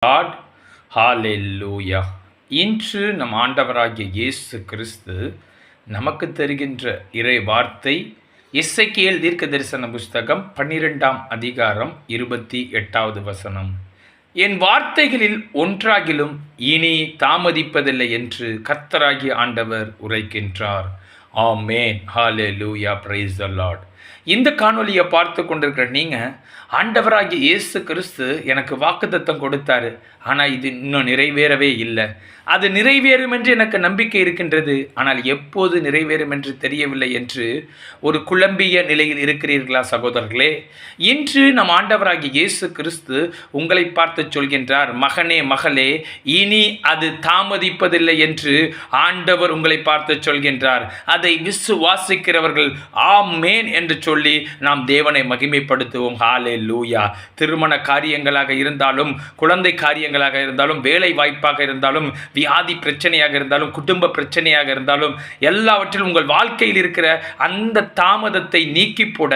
Lord. ஹalleluya. இன்று நம் ஆண்டவராகிய இயேசு கிறிஸ்து நமக்கு தருகின்ற இறை வார்த்தை எசேக்கியேல் தீர்க்கதரிசன புஸ்தகம் 12ஆம் அதிகாரம் 28வது வசனம். என் வார்த்தைகளில் ஒன்றாகிலும் இனி தாமதிப்பதில்லை என்று கர்த்தராகிய ஆண்டவர் உரைக்கின்றார். ஆமென். ஹalleluya. praise the Lord. இந்த காணொலியை பார்த்து கொண்டிருக்கிற நீங்கள், ஆண்டவராகிய இயேசு கிறிஸ்து எனக்கு வாக்குத்தத்தம் கொடுத்தாரு, ஆனால் இது இன்னும் நிறைவேறவே இல்லை, அது நிறைவேறும் என்று எனக்கு நம்பிக்கை இருக்கின்றது, ஆனால் எப்போது நிறைவேறும் என்று தெரியவில்லை என்று ஒரு குழம்பிய நிலையில் இருக்கிறீர்களா சகோதரர்களே? இன்று நம் ஆண்டவராகிய இயேசு கிறிஸ்து உங்களை பார்த்து சொல்கின்றார், மகனே மகளே, இனி அது தாமதிப்பதில்லை என்று ஆண்டவர் உங்களை பார்த்து சொல்கின்றார். அதை விசுவாசிக்கிறவர்கள் ஆமென் என்று சொல்லி நாம் தேவனை மகிமைப்படுத்துவோம். ஹalleluya. திருமண காரியங்களாக இருந்தாலும், குழந்தை காரியங்களாக இருந்தாலும், வேலை வாய்ப்பாக இருந்தாலும், வியாதி பிரச்சனையாக இருந்தாலும், குடும்ப பிரச்சனையாக இருந்தாலும், எல்லாவற்றிலும் உங்கள் வாழ்க்கையில் இருக்கிற அந்த தாமதத்தை நீக்கி போட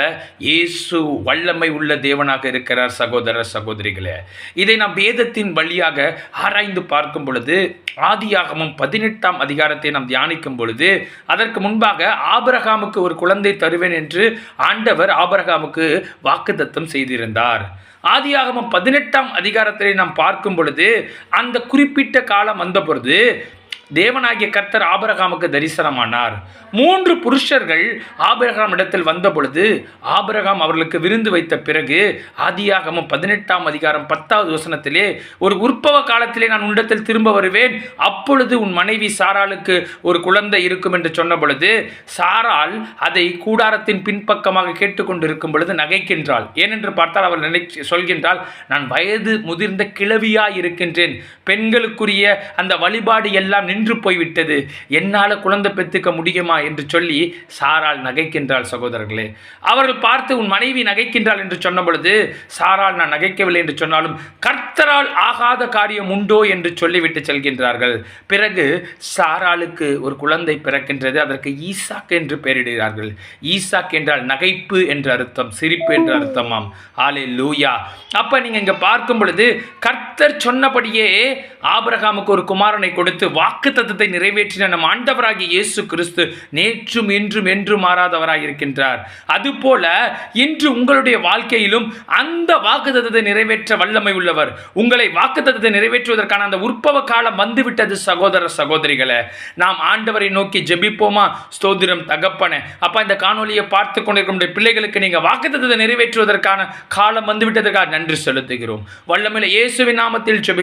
இயேசு வல்லமை உள்ள தேவனாக இருக்கிறார். சகோதர சகோதரிகளே, இதை நாம் வேதத்தின் வழியாக ஆராய்ந்து பார்க்கும் பொழுது, ஆதியாகமம் 18ஆம் அதிகாரத்தை நாம் தியானிக்கும் பொழுது, அதற்கு முன்பாக ஆபிரகாமுக்கு ஒரு குழந்தை தருவேன் என்று ஆண்டவர் ஆபிரகாமுக்கு வாக்குத்தத்தம் செய்திருந்தார். ஆதியாகமம் 18ஆம் அதிகாரத்தை நாம் பார்க்கும் பொழுது, அந்த குறிப்பிட்ட காலம் வந்த பொழுது தேவனாகிய கர்த்தர் ஆபிரகாமுக்கு தரிசனமானார். 3 புருஷர்கள் ஆபிரகாம் இடத்தில் வந்த பொழுது ஆபிரகாம் அவர்களுக்கு விருந்து வைத்த பிறகு ஆதியாகமம் 18ஆம் அதிகாரம் 10வது வசனத்திலே, ஒரு உற்பவ காலத்திலே நான் உன்னிடத்தில் திரும்ப வருவேன், அப்பொழுது உன் மனைவி சாராளுக்கு ஒரு குழந்தை இருக்கும் என்று சொன்ன பொழுது, சாராள் அதை கூடாரத்தின் பின்பக்கமாக கேட்டுக்கொண்டிருக்கும் பொழுது நகைக்கின்றாள். ஏனென்று பார்த்தால் அவள் சொல்கின்றாள், நான் வயது முதிர்ந்த கிழவியாய் இருக்கின்றேன், பெண்களுக்குரிய அந்த வழிபாடு எல்லாம் நின்று போய்விட்டது, என்னால் குழந்தை பெற்றுக்க முடியுமா என்று சொல்லி சாராள் நகைக்கின்றாள். சகோதரர்களே, அவர்கள் பார்த்து உன் மனைவி நகைக்கின்றாள் என்று சொன்ன பொழுது, சாராள் நான் நகைக்கவில்லை என்று சொன்னாலும் கர்த்தரால் ஆகாத காரியம் உண்டோ என்று சொல்லிவிட்டு செல்கின்றார்கள். பிறகு சாராளுக்கு ஒரு குழந்தை பிறக்கின்றது. அதற்கு ஈசாக் என்று பெயரிடுகிறார்கள். ஈசாக் என்றால் நகைப்பு என்று அர்த்தம், சிரிப்பு என்று அர்த்தமாம். ஹalleluya. அப்ப நீங்க இங்க பார்க்கும் பொழுது கர்த்தர் சொன்னபடியே ஆபிரகாமுக்கு ஒரு குமாரனை கொடுத்து வாக்குத்தத்தத்தை நிறைவேற்றின நம் ஆண்டவராகிய இயேசு கிறிஸ்து நேற்றும் இன்றும் என்றும் மாறாதவராய் இருக்கின்றார். அதுபோல இன்று உங்களுடைய வாழ்க்கையிலும் அந்த வாக்குத்தத்தத்தை நிறைவேற்ற வல்லமை உள்ளவர். உங்களை வாக்குத்தத்தத்தை நிறைவேற்றுவதற்கான அந்த உற்பவ காலம் வந்துவிட்டது. சகோதர சகோதரிகளே, நாம் ஆண்டவரை நோக்கி ஜெபிப்போமா? ஸ்தோத்திரம் தகப்பனே. அப்ப இந்த காணொலியை பார்த்து கொண்டிருக்கும் பிள்ளைகளுக்கு நீங்க வாக்குத்தத்தத்தை நிறைவேற்றுவதற்கான காலம் வந்துவிட்டதற்காக நன்றி செலுத்துகிறோம். வல்லமையில இயேசுவின் நாமத்தில் ஜெபி